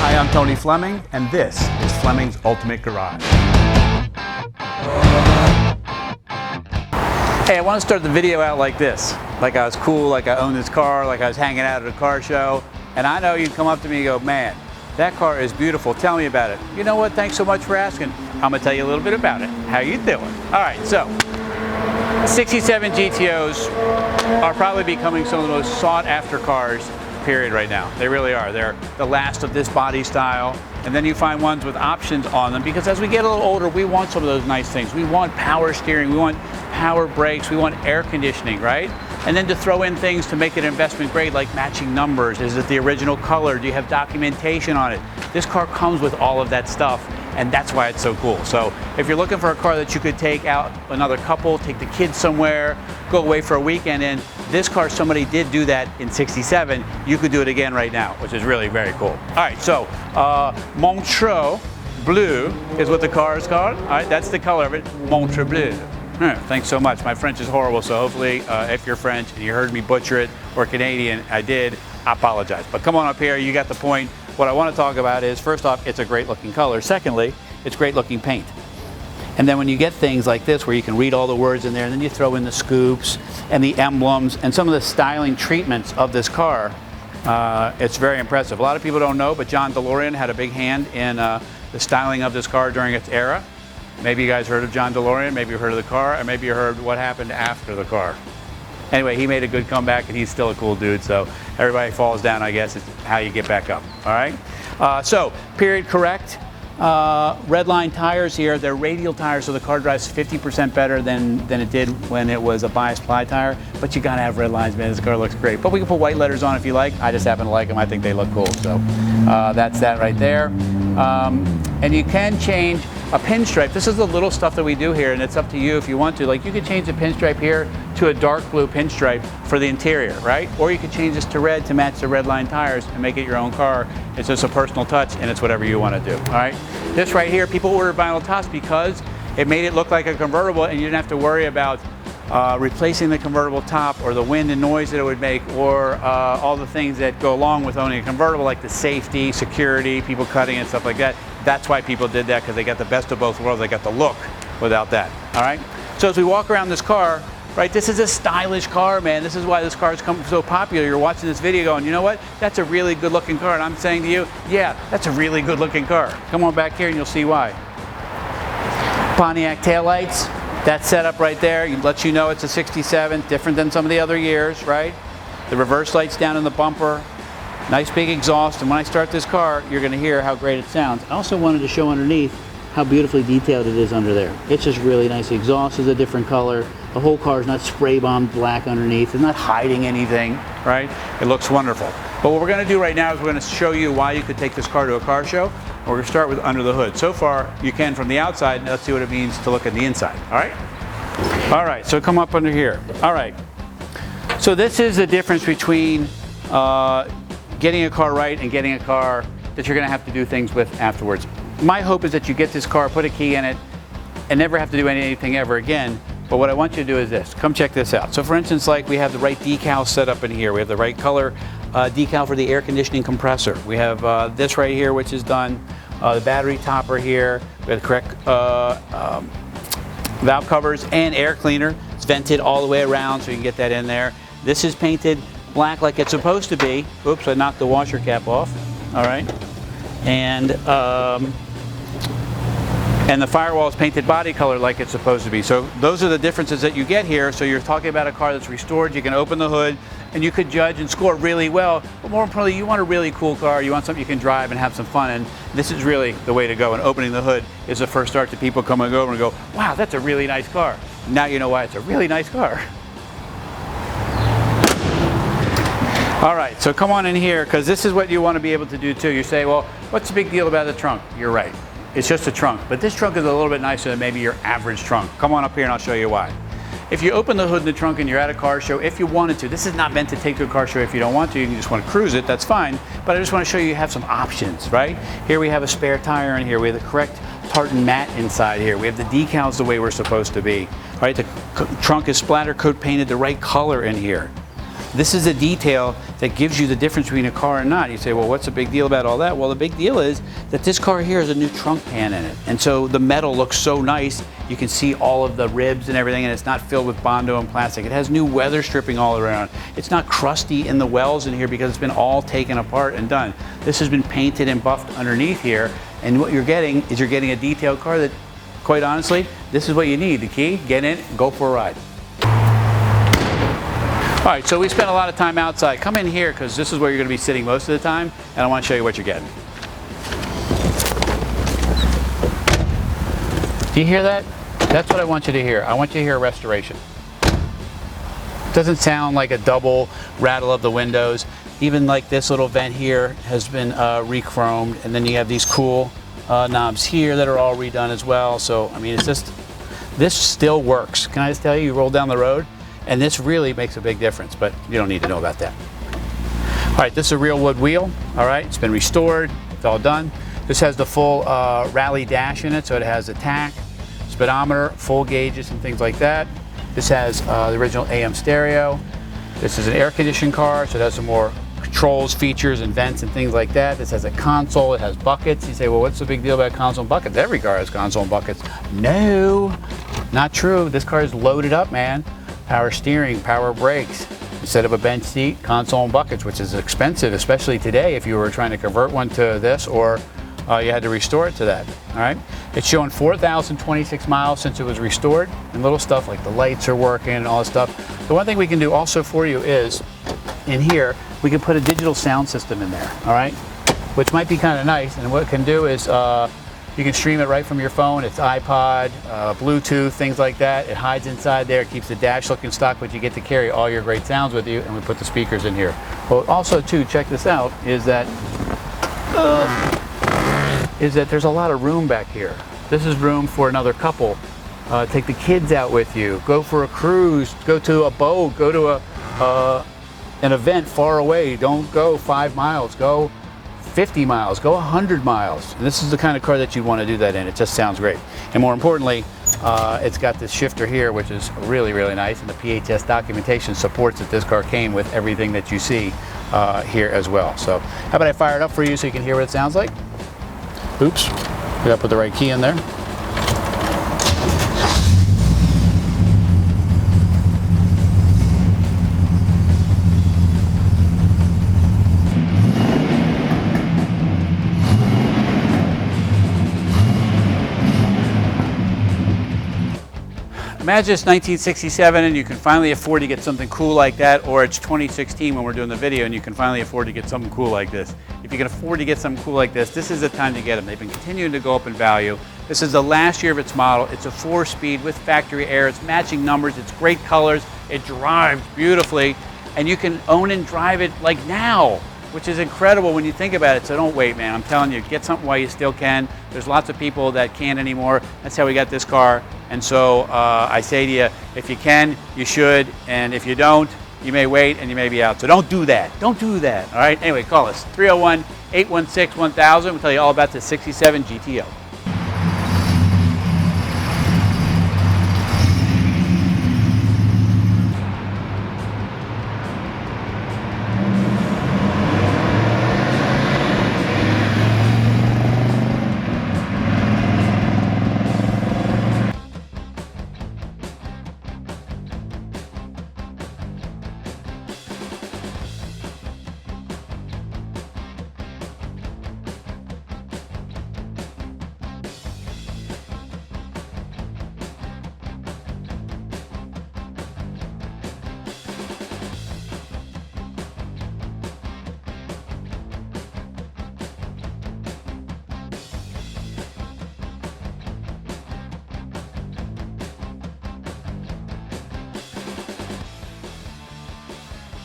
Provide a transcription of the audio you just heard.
Hi, I'm Tony Fleming, and this is Fleming's Ultimate Garage. Hey, I want to start the video out like this. Like I was cool, like I owned this car, like I was hanging out at a car show. And I know you'd come up to me and go, man, that car is beautiful. Tell me about it. You know what? Thanks so much for asking. I'm going to tell you a little bit about it. How you doing? All right, so 67 GTOs are probably becoming some of the most sought after cars, period, right now. They really are. They're the last of this body style. And then you find ones with options on them, because as we get a little older, we want some of those nice things. We want power steering, we want power brakes, we want air conditioning, right? And then to throw in things to make it investment grade, like matching numbers. Is it the original color? Do you have documentation on it? This car comes with all of that stuff, and that's why it's so cool. So if you're looking for a car that you could take out another couple, take the kids somewhere, go away for a weekend in, this car, somebody did do that in 67. You could do it again right now, which is really very cool. All right, so Montreux Bleu is what the car is called. All right, that's the color of it, Montreux Bleu. Thanks so much. My French is horrible, so hopefully if you're French and you heard me butcher it, or Canadian, I did, I apologize. But come on up here, you got the point. What I want to talk about is, first off, it's a great looking color. Secondly, it's great looking paint. And then when you get things like this where you can read all the words in there, and then you throw in the scoops and the emblems and some of the styling treatments of this car, it's very impressive. A lot of people don't know, but John DeLorean had a big hand in the styling of this car during its era. Maybe you guys heard of John DeLorean, maybe you heard of the car, or maybe you heard what happened after the car. Anyway, he made a good comeback, and he's still a cool dude, so everybody falls down, I guess, is how you get back up, all right? So, period correct. Red line tires here, they're radial tires, so the car drives 50% better than it did when it was a bias ply tire, but you gotta have red lines, man. This car looks great. But we can put white letters on if you like. I just happen to like them. I think they look cool, so that's that right there. And you can change a pinstripe. This is the little stuff that we do here, and it's up to you if you want to. Like, you could change the pinstripe here to a dark blue pinstripe for the interior, right? Or you could change this to red to match the red line tires and make it your own car. It's just a personal touch, and it's whatever you want to do, all right? This right here, people ordered vinyl tops because it made it look like a convertible, and you didn't have to worry about replacing the convertible top, or the wind and noise that it would make, or all the things that go along with owning a convertible, like the safety, security, people cutting and stuff like that. That's why people did that, because they got the best of both worlds. They got the look without that, all right? So as we walk around this car, right, this is a stylish car, man. This is why this car has become so popular. You're watching this video going, you know what? That's a really good looking car. And I'm saying to you, yeah, that's a really good looking car. Come on back here and you'll see why. Pontiac taillights, that setup right there, it lets you know it's a 67, different than some of the other years, right? The reverse lights down in the bumper, nice big exhaust, and when I start this car, you're gonna hear how great it sounds. I also wanted to show underneath how beautifully detailed it is under there. It's just really nice. The exhaust is a different color. The whole car is not spray bombed black underneath. It's not hiding anything, right? It looks wonderful. But what we're gonna do right now is we're gonna show you why you could take this car to a car show. We're gonna start with under the hood. So far, you can from the outside, and let's see what it means to look at the inside, all right? All right, so come up under here. All right, so this is the difference between getting a car right and getting a car that you're gonna have to do things with afterwards. My hope is that you get this car, put a key in it, and never have to do anything ever again. But what I want you to do is this. Come check this out. So for instance, like, we have the right decal set up in here. We have the right color decal for the air conditioning compressor. We have this right here, which is done. The battery topper here. We have the correct valve covers and air cleaner. It's vented all the way around, so you can get that in there. This is painted black like it's supposed to be. Oops, I knocked the washer cap off. All right. And the firewall is painted body color like it's supposed to be. So those are the differences that you get here. So you're talking about a car that's restored. You can open the hood and you could judge and score really well. But more importantly, you want a really cool car. You want something you can drive and have some fun. And this is really the way to go. And opening the hood is the first start to people coming over and go, wow, that's a really nice car. Now you know why it's a really nice car. All right, so come on in here, because this is what you want to be able to do too. You say, well, what's the big deal about the trunk? You're right. It's just a trunk, but this trunk is a little bit nicer than maybe your average trunk. Come on up here and I'll show you why. If you open the hood in the trunk and you're at a car show, if you wanted to, this is not meant to take to a car show if you don't want to, you just want to cruise it, that's fine. But I just want to show you have some options, right? Here we have a spare tire in here. We have the correct tartan mat inside here. We have the decals the way we're supposed to be, right? The trunk is splatter coat painted the right color in here. This is a detail that gives you the difference between a car and not. You say, well, what's the big deal about all that? Well, the big deal is that this car here has a new trunk pan in it. And so the metal looks so nice. You can see all of the ribs and everything, and it's not filled with Bondo and plastic. It has new weather stripping all around. It's not crusty in the wells in here because it's been all taken apart and done. This has been painted and buffed underneath here. And what you're getting is a detailed car that, quite honestly, this is what you need. The key, get in, go for a ride. All right, so we spent a lot of time outside. Come in here because this is where you're going to be sitting most of the time, and I want to show you what you're getting. Do you hear that? That's what I want you to hear. I want you to hear restoration. It doesn't sound like a double rattle of the windows. Even like this little vent here has been re-chromed, and then you have these cool knobs here that are all redone as well. So, I mean, it's just, this still works. Can I just tell you, you roll down the road, and this really makes a big difference, but you don't need to know about that. All right, this is a real wood wheel. All right, it's been restored, it's all done. This has the full rally dash in it, so it has a tach, speedometer, full gauges and things like that. This has the original AM stereo. This is an air conditioned car, so it has some more controls, features, and vents and things like that. This has a console, it has buckets. You say, well, what's the big deal about console and buckets? Every car has console and buckets. No, not true. This car is loaded up, man. Power steering, power brakes. Instead of a bench seat, console and buckets, which is expensive, especially today if you were trying to convert one to this, or you had to restore it to that. All right, it's showing 4,026 miles since it was restored, and little stuff like the lights are working and all this stuff. The one thing we can do also for you is, in here, we can put a digital sound system in there, all right, which might be kind of nice. And what it can do is you can stream it right from your phone. It's iPod, Bluetooth, things like that. It hides inside there. It keeps the dash looking stock, but you get to carry all your great sounds with you, and we put the speakers in here. Well, also too, check this out, is that there's a lot of room back here. This is room for another couple. Take the kids out with you. Go for a cruise. Go to a boat. Go to an event far away. Don't go 5 miles. Go 50 miles. Go 100 miles. And this is the kind of car that you want to do that in. It just sounds great. And more importantly, it's got this shifter here, which is really, really nice. And the PHS documentation supports that this car came with everything that you see here as well. So how about I fire it up for you so you can hear what it sounds like? Oops, we gotta put the right key in there. Imagine it's 1967 and you can finally afford to get something cool like that, or it's 2016 when we're doing the video and you can finally afford to get something cool like this. If you can afford to get something cool like this is the time to get them. They've been continuing to go up in value. This is the last year of its model. It's a 4-speed with factory air. It's matching numbers. It's great colors. It drives beautifully, and you can own and drive it like now, which is incredible when you think about it. So don't wait, man. I'm telling you, get something while you still can. There's lots of people that can't anymore. That's how we got this car. And so I say to you, if you can, you should. And if you don't, you may wait and you may be out. So don't do that. Don't do that. All right? Anyway, call us 301-816-1000. We'll tell you all about the '67 GTO.